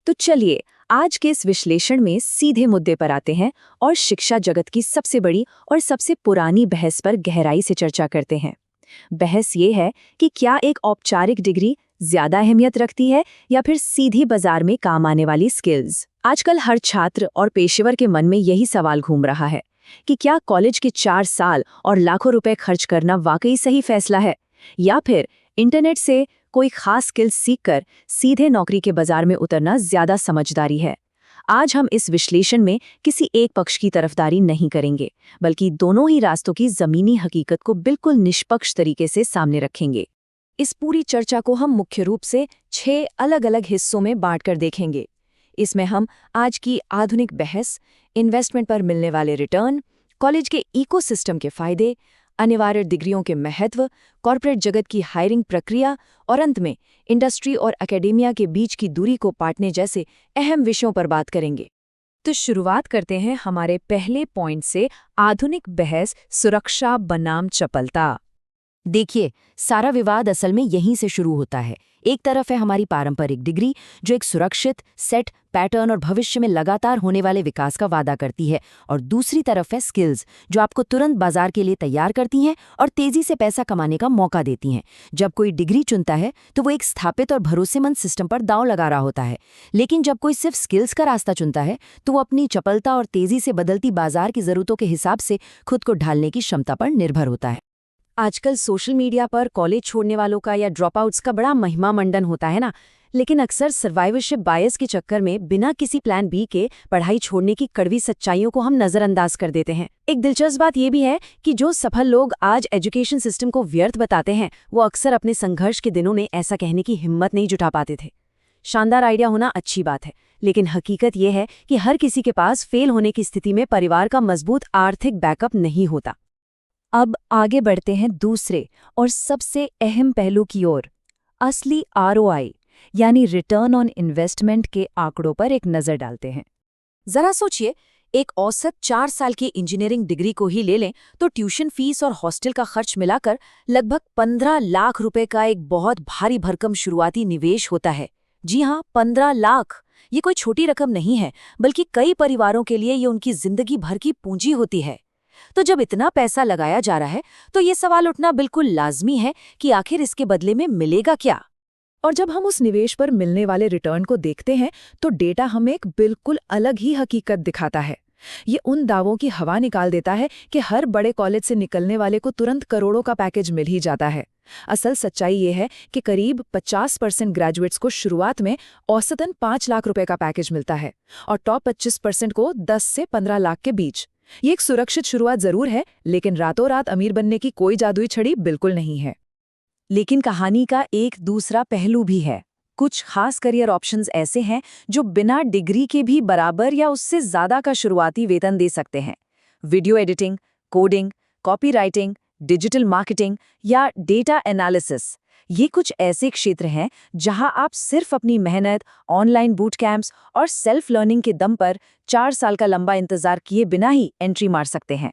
तो चलिए आज के इस विश्लेषण में सीधे मुद्दे पर आते हैं और शिक्षा जगत की सबसे बड़ी और सबसे पुरानी बहस पर गहराई से चर्चा करते हैं। बहस ये है कि क्या एक औपचारिक डिग्री ज्यादा अहमियत रखती है या फिर सीधी बाजार में काम आने वाली स्किल्स। आजकल हर छात्र और पेशेवर के मन में यही सवाल घूम रहा है कि क्या कॉलेज के 4 साल और लाखों रुपए खर्च करना वाकई सही फैसला है, या फिर इंटरनेट से कोई खास स्किल्स सीखकर सीधे नौकरी के बाजार में उतरना ज्यादा समझदारी है। आज हम इस विश्लेषण में किसी एक पक्ष की तरफदारी नहीं करेंगे, बल्कि दोनों ही रास्तों की जमीनी हकीकत को बिल्कुल निष्पक्ष तरीके से सामने रखेंगे। इस पूरी चर्चा को हम मुख्य रूप से 6 अलग-अलग हिस्सों में बांटकर देखेंगे। इसमें हम आज की आधुनिक बहस, इन्वेस्टमेंट पर मिलने वाले रिटर्न, कॉलेज के इकोसिस्टम के फायदे, अनिवार्य डिग्रियों के महत्व, कॉर्पोरेट जगत की हायरिंग प्रक्रिया और अंत में इंडस्ट्री और एकेडेमिया के बीच की दूरी को पाटने जैसे अहम विषयों पर बात करेंगे। तो शुरुआत करते हैं हमारे पहले पॉइंट से, आधुनिक बहस, सुरक्षा बनाम चपलता। देखिए, सारा विवाद असल में यहीं से शुरू होता है। एक तरफ है हमारी पारंपरिक डिग्री, जो एक सुरक्षित सेट पैटर्न और भविष्य में लगातार होने वाले विकास का वादा करती है, और दूसरी तरफ है स्किल्स, जो आपको तुरंत बाजार के लिए तैयार करती हैं और तेजी से पैसा कमाने का मौका देती हैं। जब कोई डिग्री चुनता है तो वो एक स्थापित और भरोसेमंद सिस्टम पर दांव लगा रहा होता है, लेकिन जब कोई सिर्फ स्किल्स का रास्ता चुनता है तो वो अपनी चपलता और तेजी से बदलती बाजार की जरूरतों के हिसाब से खुद को ढालने की क्षमता पर निर्भर होता है। आजकल सोशल मीडिया पर कॉलेज छोड़ने वालों का या ड्रॉप आउट्स का बड़ा महिमा मंडन होता है ना, लेकिन अक्सर सर्वाइवरशिप बायस के चक्कर में बिना किसी प्लान बी के पढ़ाई छोड़ने की कड़वी सच्चाइयों को हम नजरअंदाज कर देते हैं। एक दिलचस्प बात यह भी है कि जो सफल लोग आज एजुकेशन सिस्टम को व्यर्थ बताते हैं, वो अक्सर अपने संघर्ष के दिनों में ऐसा कहने की हिम्मत नहीं जुटा पाते थे। शानदार आइडिया होना अच्छी बात है, लेकिन हकीकत यह है कि हर किसी के पास फेल होने की स्थिति में परिवार का मजबूत आर्थिक बैकअप नहीं होता। अब आगे बढ़ते हैं दूसरे और सबसे अहम पहलू की ओर, असली आरओआई यानी रिटर्न ऑन इन्वेस्टमेंट के आंकड़ों पर एक नजर डालते हैं। जरा सोचिए, एक औसत 4 साल की इंजीनियरिंग डिग्री को ही ले लें तो ट्यूशन फीस और हॉस्टल का खर्च मिलाकर लगभग 15 लाख रुपए का एक बहुत भारी भरकम शुरुआती निवेश होता है। जी हाँ, 15 लाख। ये कोई छोटी रकम नहीं है, बल्कि कई परिवारों के लिए ये उनकी जिंदगी भर की पूंजी होती है। तो जब इतना पैसा लगाया जा रहा है तो ये सवाल उठना बिल्कुल लाजमी है कि आखिर इसके बदले में मिलेगा क्या। और जब हम उस निवेश पर मिलने वाले रिटर्न को देखते हैं तो डेटा हमें एक बिल्कुल अलग ही हकीकत दिखाता है। ये उन दावों की हवा निकाल देता है कि हर बड़े कॉलेज से निकलने वाले को तुरंत करोड़ों का पैकेज मिल ही जाता है। असल सच्चाई ये है कि करीब 50% ग्रेजुएट्स को शुरुआत में औसतन 5 लाख रुपए का पैकेज मिलता है और टॉप 25% को 10 से 15 लाख के बीच। ये एक सुरक्षित शुरुआत जरूर है, लेकिन रातों रात अमीर बनने की कोई जादुई छड़ी बिल्कुल नहीं है। लेकिन कहानी का एक दूसरा पहलू भी है। कुछ खास करियर ऑप्शंस ऐसे हैं जो बिना डिग्री के भी बराबर या उससे ज्यादा का शुरुआती वेतन दे सकते हैं। Video editing, coding, copywriting, digital marketing या डेटा एनालिसिस, ये कुछ ऐसे क्षेत्र हैं जहां आप सिर्फ अपनी मेहनत, ऑनलाइन बूट कैंप्स और सेल्फ लर्निंग के दम पर 4 साल का लंबा इंतजार किए बिना ही एंट्री मार सकते हैं।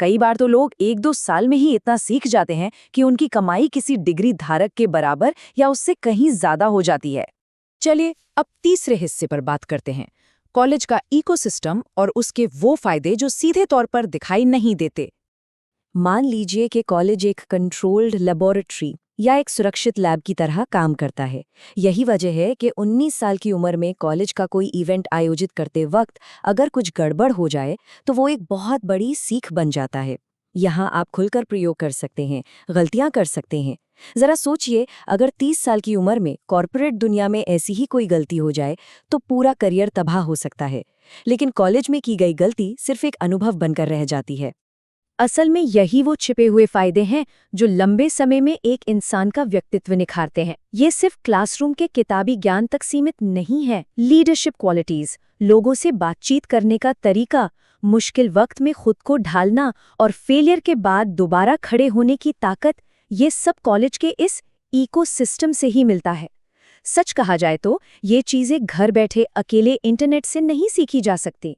कई बार तो लोग 1-2 साल में ही इतना सीख जाते हैं कि उनकी कमाई किसी डिग्री धारक के बराबर या उससे कहीं ज्यादा हो जाती है। चलिए अब तीसरे हिस्से पर बात करते हैं, कॉलेज का इकोसिस्टम और उसके वो फायदे जो सीधे तौर पर दिखाई नहीं देते। मान लीजिए कि कॉलेज एक कंट्रोल्ड लेबोरेटरी या एक सुरक्षित लैब की तरह काम करता है। यही वजह है कि 19 साल की उम्र में कॉलेज का कोई इवेंट आयोजित करते वक्त अगर कुछ गड़बड़ हो जाए तो वो एक बहुत बड़ी सीख बन जाता है। यहाँ आप खुलकर प्रयोग कर सकते हैं, गलतियाँ कर सकते हैं। जरा सोचिए, अगर 30 साल की उम्र में कॉर्पोरेट दुनिया में ऐसी ही कोई गलती हो जाए तो पूरा करियर तबाह हो सकता है। लेकिन कॉलेज में की गई गलती सिर्फ एक अनुभव बनकर रह जाती है। असल में यही वो छिपे हुए फायदे हैं जो लंबे समय में एक इंसान का व्यक्तित्व निखारते हैं। ये सिर्फ क्लासरूम के किताबी ज्ञान तक सीमित नहीं है। लीडरशिप क्वालिटीज, लोगों से बातचीत करने का तरीका, मुश्किल वक्त में खुद को ढालना और फेलियर के बाद दोबारा खड़े होने की ताकत, ये सब कॉलेज के इस इकोसिस्टम से ही मिलता है। सच कहा जाए तो ये चीजें घर बैठे अकेले इंटरनेट से नहीं सीखी जा सकती।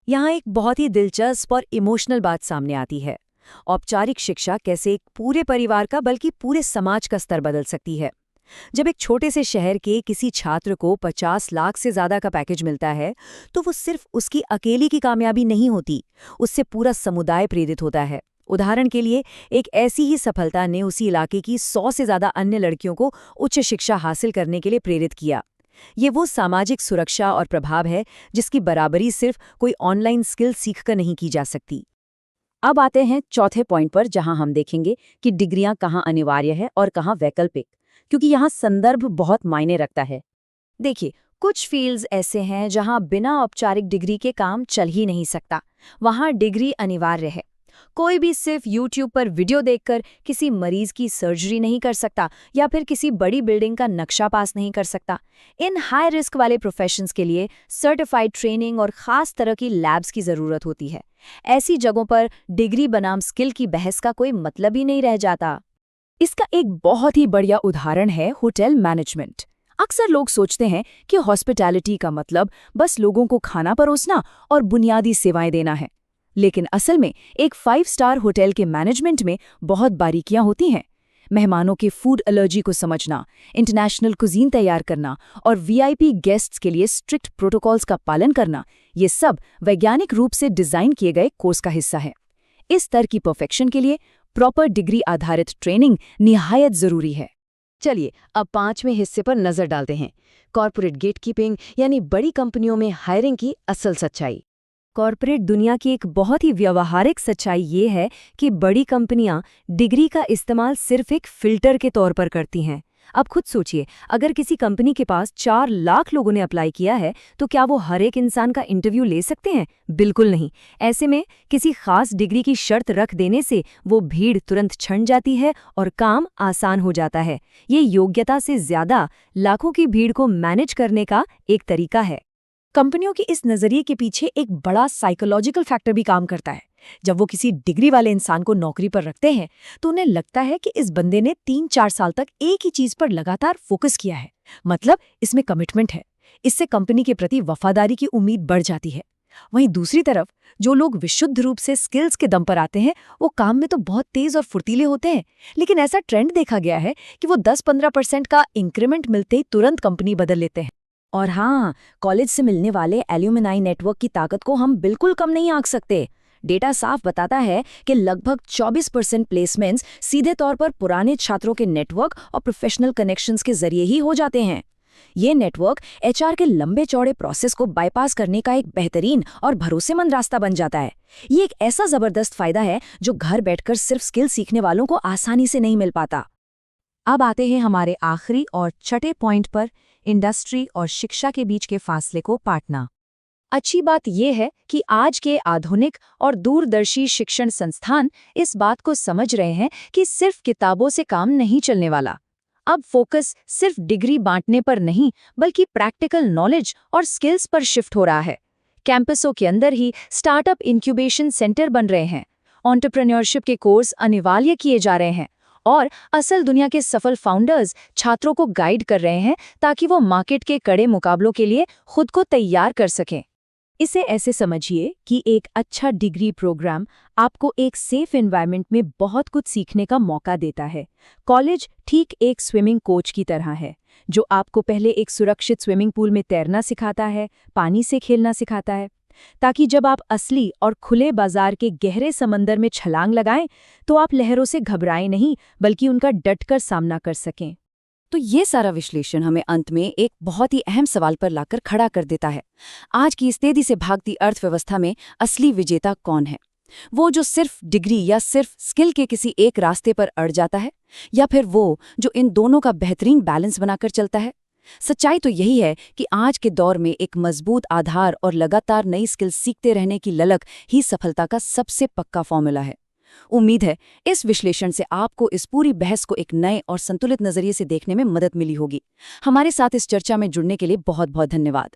यहाँ एक बहुत ही दिलचस्प और इमोशनल बात सामने आती है। औपचारिक शिक्षा कैसे एक पूरे परिवार का बल्कि पूरे समाज का स्तर बदल सकती है। जब एक छोटे से शहर के किसी छात्र को 50 लाख से ज्यादा का पैकेज मिलता है, तो वो सिर्फ उसकी अकेली की कामयाबी नहीं होती, उससे पूरा समुदाय प्रेरित होता है। उदाहरण के लिए, एक ऐसी ही सफलता ने उसी इलाके की 100 से ज्यादा अन्य लड़कियों को उच्च शिक्षा हासिल करने के लिए प्रेरित किया। ये वो सामाजिक सुरक्षा और प्रभाव है जिसकी बराबरी सिर्फ कोई ऑनलाइन स्किल सीखकर नहीं की जा सकती। अब आते हैं चौथे पॉइंट पर, जहां हम देखेंगे कि डिग्रियां कहाँ अनिवार्य है और कहाँ वैकल्पिक, क्योंकि यहाँ संदर्भ बहुत मायने रखता है। देखिए, कुछ फील्ड्स ऐसे हैं जहां बिना औपचारिक डिग्री के काम चल ही नहीं सकता, वहां डिग्री अनिवार्य है। कोई भी सिर्फ YouTube पर वीडियो देखकर किसी मरीज की सर्जरी नहीं कर सकता या फिर किसी बड़ी बिल्डिंग का नक्शा पास नहीं कर सकता। इन हाई रिस्क वाले प्रोफेशंस के लिए सर्टिफाइड ट्रेनिंग और खास तरह की लैब्स की जरूरत होती है। ऐसी जगहों पर डिग्री बनाम स्किल की बहस का कोई मतलब ही नहीं रह जाता। इसका एक बहुत ही बढ़िया उदाहरण है होटल मैनेजमेंट। अक्सर लोग सोचते हैं कि हॉस्पिटैलिटी का मतलब बस लोगों को खाना परोसना और बुनियादी सेवाएं देना है, लेकिन असल में एक 5 स्टार होटल के मैनेजमेंट में बहुत बारीकियां होती हैं। मेहमानों के फूड एलर्जी को समझना, इंटरनेशनल कुजीन तैयार करना और वीआईपी गेस्ट्स के लिए स्ट्रिक्ट प्रोटोकॉल्स का पालन करना, ये सब वैज्ञानिक रूप से डिजाइन किए गए कोर्स का हिस्सा है। इस स्तर की परफेक्शन के लिए प्रॉपर डिग्री आधारित ट्रेनिंग निहायत जरूरी है। चलिए अब 5वें हिस्से पर नजर डालते हैं, कॉर्पोरेट गेटकीपिंग यानी बड़ी कंपनियों में हायरिंग की असल सच्चाई। कॉर्पोरेट दुनिया की एक बहुत ही व्यावहारिक सच्चाई ये है कि बड़ी कंपनियां डिग्री का इस्तेमाल सिर्फ एक फिल्टर के तौर पर करती हैं। अब खुद सोचिए, अगर किसी कंपनी के पास 4 लाख लोगों ने अप्लाई किया है, तो क्या वो हर एक इंसान का इंटरव्यू ले सकते हैं? बिल्कुल नहीं। ऐसे में किसी खास डिग्री की शर्त रख देने से वो भीड़ तुरंत छंट जाती है और काम आसान हो जाता है। ये योग्यता से ज्यादा लाखों की भीड़ को मैनेज करने का एक तरीका है। कंपनियों के इस नजरिए के पीछे एक बड़ा साइकोलॉजिकल फैक्टर भी काम करता है। जब वो किसी डिग्री वाले इंसान को नौकरी पर रखते हैं, तो उन्हें लगता है कि इस बंदे ने 3-4 साल तक एक ही चीज पर लगातार फोकस किया है, मतलब इसमें कमिटमेंट है। इससे कंपनी के प्रति वफादारी की उम्मीद बढ़ जाती है। वहीं दूसरी तरफ जो लोग विशुद्ध रूप से स्किल्स के दम पर आते हैं, वो काम में तो बहुत तेज और फुर्तीले होते हैं, लेकिन ऐसा ट्रेंड देखा गया है कि वो 10-15% का इंक्रीमेंट मिलते ही तुरंत कंपनी बदल लेते हैं। और हाँ, कॉलेज से मिलने वाले एल्यूमिनाई नेटवर्क की ताकत को हम बिल्कुल कम नहीं आंक सकते। डेटा साफ बताता है कि लगभग 24% प्लेसमेंट्स सीधे तौर पर पुराने छात्रों के नेटवर्क और प्रोफेशनल कनेक्शंस के जरिए ही हो जाते हैं। ये नेटवर्क एचआर के लंबे चौड़े प्रोसेस को बाईपास करने का एक बेहतरीन और भरोसेमंद रास्ता बन जाता है। ये एक ऐसा जबरदस्त फायदा है जो घर बैठकर सिर्फ स्किल सीखने वालों को आसानी से नहीं मिल पाता। अब आते हैं हमारे आखिरी और छठे पॉइंट पर, इंडस्ट्री और शिक्षा के बीच के फासले को पाटना। अच्छी बात यह है कि आज के आधुनिक और दूरदर्शी शिक्षण संस्थान इस बात को समझ रहे हैं कि सिर्फ किताबों से काम नहीं चलने वाला। अब फोकस सिर्फ डिग्री बांटने पर नहीं, बल्कि प्रैक्टिकल नॉलेज और स्किल्स पर शिफ्ट हो रहा है। कैंपसों के अंदर ही स्टार्टअप इंक्यूबेशन सेंटर बन रहे हैं, एंटरप्रेन्योरशिप के कोर्स अनिवार्य किए जा रहे हैं और असल दुनिया के सफल फाउंडर्स छात्रों को गाइड कर रहे हैं ताकि वो मार्केट के कड़े मुकाबलों के लिए खुद को तैयार कर सकें। इसे ऐसे समझिए कि एक अच्छा डिग्री प्रोग्राम आपको एक सेफ एनवायरनमेंट में बहुत कुछ सीखने का मौका देता है। कॉलेज ठीक एक स्विमिंग कोच की तरह है, जो आपको पहले एक सुरक्षित स्विमिंग पूल में तैरना सिखाता है, पानी से खेलना सिखाता है, ताकि जब आप असली और खुले बाजार के गहरे समंदर में छलांग लगाएं, तो आप लहरों से घबराएं नहीं, बल्कि उनका डटकर सामना कर सकें। तो ये सारा विश्लेषण हमें अंत में एक बहुत ही अहम सवाल पर लाकर खड़ा कर देता है। आज की इस तेजी से भागती अर्थव्यवस्था में असली विजेता कौन है? वो जो सिर्फ डिग्री या सिर्फ स्किल के किसी एक रास्ते पर अड़ जाता है, या फिर वो जो इन दोनों का बेहतरीन बैलेंस बनाकर चलता है? सच्चाई तो यही है कि आज के दौर में एक मजबूत आधार और लगातार नई स्किल सीखते रहने की ललक ही सफलता का सबसे पक्का फॉर्मूला है। उम्मीद है इस विश्लेषण से आपको इस पूरी बहस को एक नए और संतुलित नजरिए से देखने में मदद मिली होगी। हमारे साथ इस चर्चा में जुड़ने के लिए बहुत बहुत धन्यवाद।